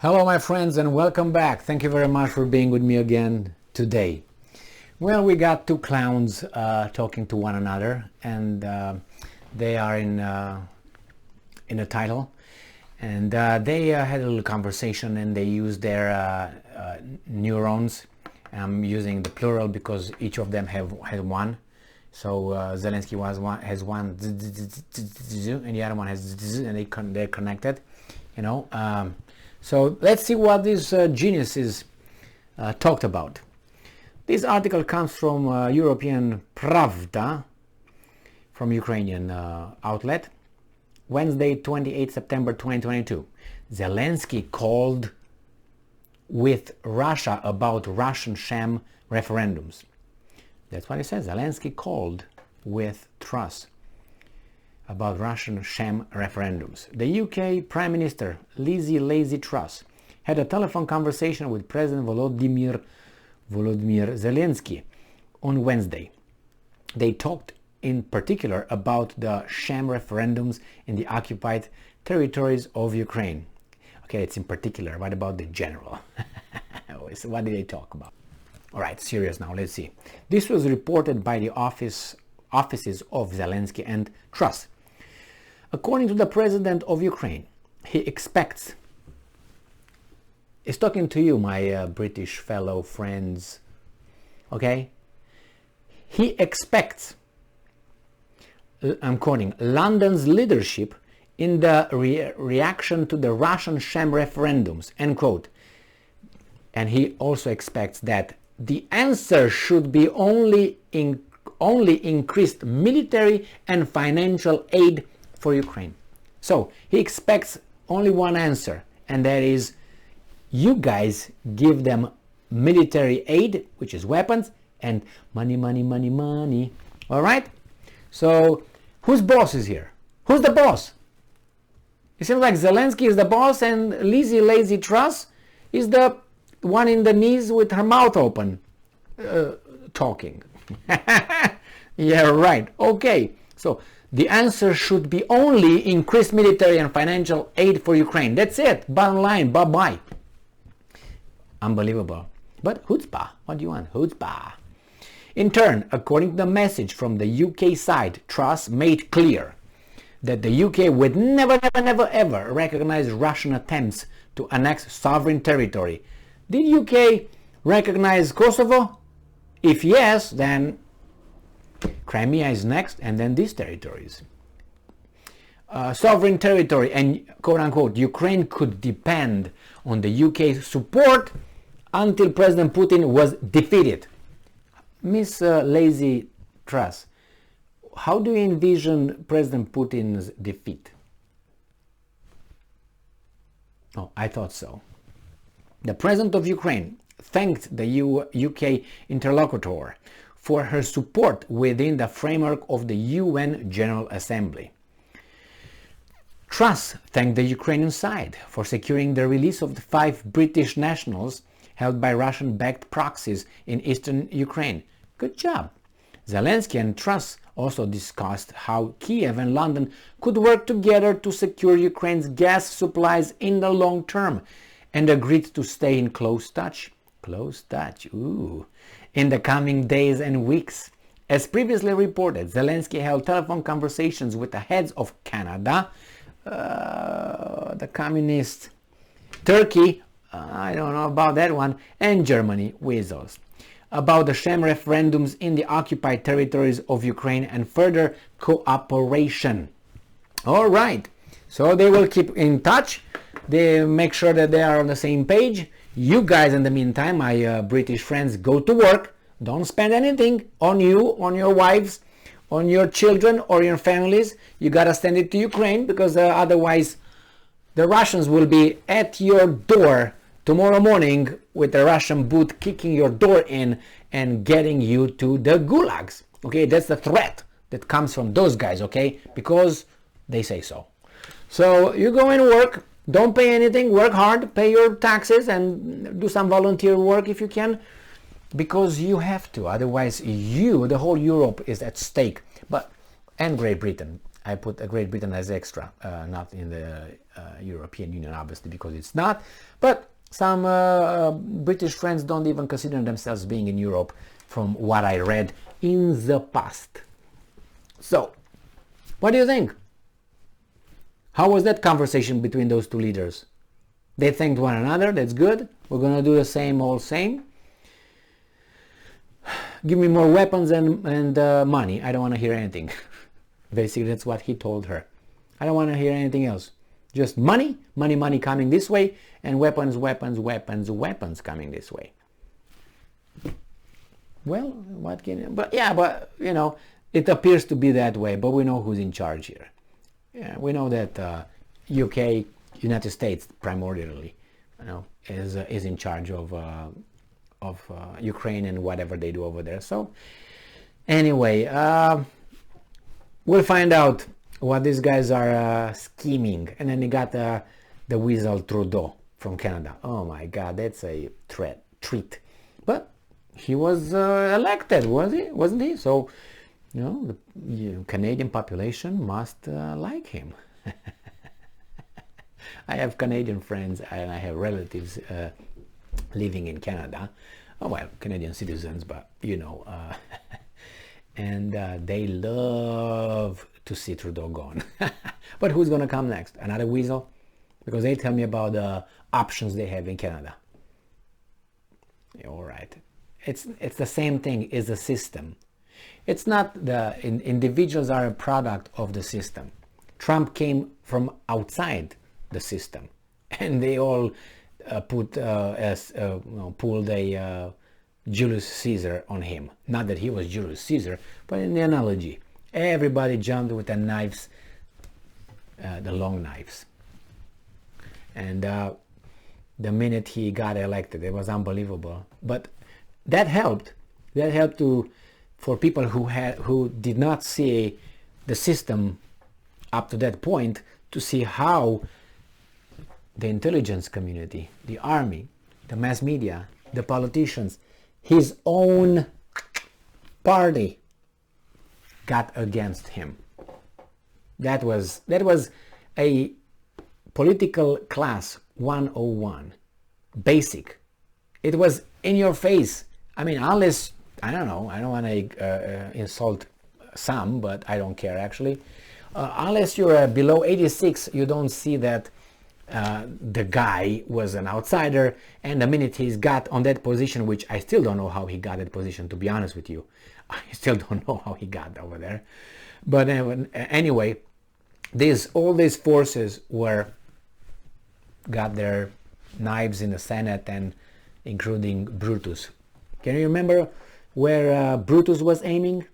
Hello my friends and welcome back. Thank you very much for being with me again today. Well, we got two clowns talking to one another, and they are in a title, and they had a little conversation, and they used their neurons. I'm using the plural because each of them had one. So Zelensky has one, and the other one has, and they're connected, you know. So let's see what these geniuses talked about. This article comes from European Pravda, from Ukrainian outlet, Wednesday, 28 September 2022. Zelensky called with Russia about Russian sham referendums. That's what it says. Zelensky called with Truss about Russian sham referendums. The UK Prime Minister Lazy Truss had a telephone conversation with President Volodymyr Zelensky on Wednesday. They talked in particular about the sham referendums in the occupied territories of Ukraine. Okay, it's in particular. What about the general? What did they talk about? All right, serious now. Let's see. This was reported by the offices of Zelensky and Truss. According to the president of Ukraine, he expects, he's talking to you, my British fellow friends, okay? He expects, I'm quoting, London's leadership in the reaction to the Russian sham referendums, end quote. And he also expects that the answer should be only increased military and financial aid for Ukraine. So he expects only one answer, and that is you guys give them military aid, which is weapons, and money. All right? So whose boss is here? Who's the boss? It seems like Zelensky is the boss, and Lazy Truss is the one in the knees with her mouth open, talking. Yeah, right. Okay. So the answer should be only increased military and financial aid for Ukraine. That's it. Bottom line. Bye-bye. Unbelievable. But chutzpah. What do you want? Chutzpah. In turn, according to the message from the UK side, Truss made clear that the UK would never ever recognize Russian attempts to annex sovereign territory. Did UK recognize Kosovo? If yes, then Crimea is next, and then these territories. Sovereign territory and quote-unquote Ukraine could depend on the UK's support until President Putin was defeated. Miss Lazy Truss, how do you envision President Putin's defeat? Oh, I thought so. The President of Ukraine thanked the UK interlocutor for her support within the framework of the UN General Assembly. Truss thanked the Ukrainian side for securing the release of the 5 British nationals held by Russian-backed proxies in eastern Ukraine. Good job. Zelensky and Truss also discussed how Kiev and London could work together to secure Ukraine's gas supplies in the long term, and agreed to stay in close touch, in the coming days and weeks. As previously reported, Zelensky held telephone conversations with the heads of Canada, the communist Turkey, I don't know about that one, and Germany, weasels, about the sham referendums in the occupied territories of Ukraine and further cooperation. All right, so they will keep in touch. They make sure that they are on the same page. You guys, in the meantime, my British friends, go to work. Don't spend anything on you, on your wives, on your children or your families. You gotta send it to Ukraine, because otherwise the Russians will be at your door tomorrow morning with a Russian boot kicking your door in and getting you to the gulags. Okay, that's the threat that comes from those guys, okay, because they say so. So you go and work. Don't pay anything, work hard, pay your taxes, and do some volunteer work if you can, because you have to. Otherwise, the whole Europe is at stake. And Great Britain. I put Great Britain as extra, not in the European Union, obviously, because it's not. But some British friends don't even consider themselves being in Europe, from what I read in the past. So, what do you think? How was that conversation between those two leaders? They thanked one another, that's good. We're going to do the same, all same. Give me more weapons and money. I don't want to hear anything. Basically, that's what he told her. I don't want to hear anything else. Just money, money, money coming this way, and weapons, weapons, weapons, weapons coming this way. Well, what can... But yeah, but, you know, it appears to be that way, but we know who's in charge here. Yeah, we know that UK, United States, primordially, you know, is in charge of Ukraine and whatever they do over there. So, anyway, we'll find out what these guys are scheming. And then you got the weasel Trudeau from Canada. Oh my God, that's a treat. But he was elected, wasn't he? So, you know, the Canadian population must like him. I have Canadian friends and I have relatives living in Canada. Oh, well, Canadian citizens, but, you know, and they love to see Trudeau gone. But who's going to come next? Another weasel? Because they tell me about the options they have in Canada. Yeah, all right. It's the same thing, it's a system. It's not the individuals are a product of the system. Trump came from outside the system, and they all pulled a Julius Caesar on him. Not that he was Julius Caesar, but in the analogy, everybody jumped with the knives, the long knives. And the minute he got elected, it was unbelievable. But that helped. That helped for people who did not see the system up to that point, to see how the intelligence community, the army, the mass media, the politicians, his own party got against him. That was a political class 101, basic. It was in your face. I mean, unless, I don't know, I don't want to insult some, but I don't care actually. Unless you're below 86, you don't see that the guy was an outsider, and the minute he's got on that position, which I still don't know how he got that position, to be honest with you. I still don't know how he got over there. But anyway, all these forces got their knives in the Senate, and including Brutus. Can you remember where Brutus was aiming?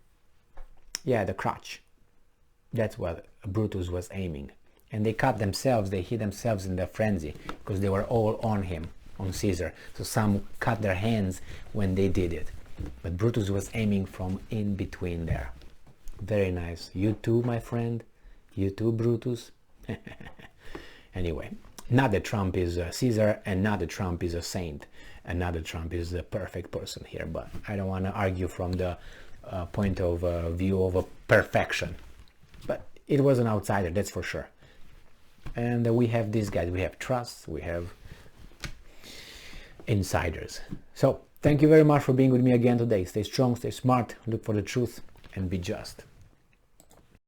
Yeah, the crotch. That's what Brutus was aiming. And they cut themselves, they hit themselves in the frenzy, because they were all on him, on Caesar. So some cut their hands when they did it. But Brutus was aiming from in between there. Very nice. You too, my friend. You too, Brutus. Anyway, not that Trump is Caesar, and not that Trump is a saint, and not that Trump is the perfect person here. But I don't want to argue from the point of view of a perfection. But it was an outsider, that's for sure. And we have these guys, we have Truss, we have insiders. So thank you very much for being with me again today. Stay strong, stay smart, look for the truth, and be just.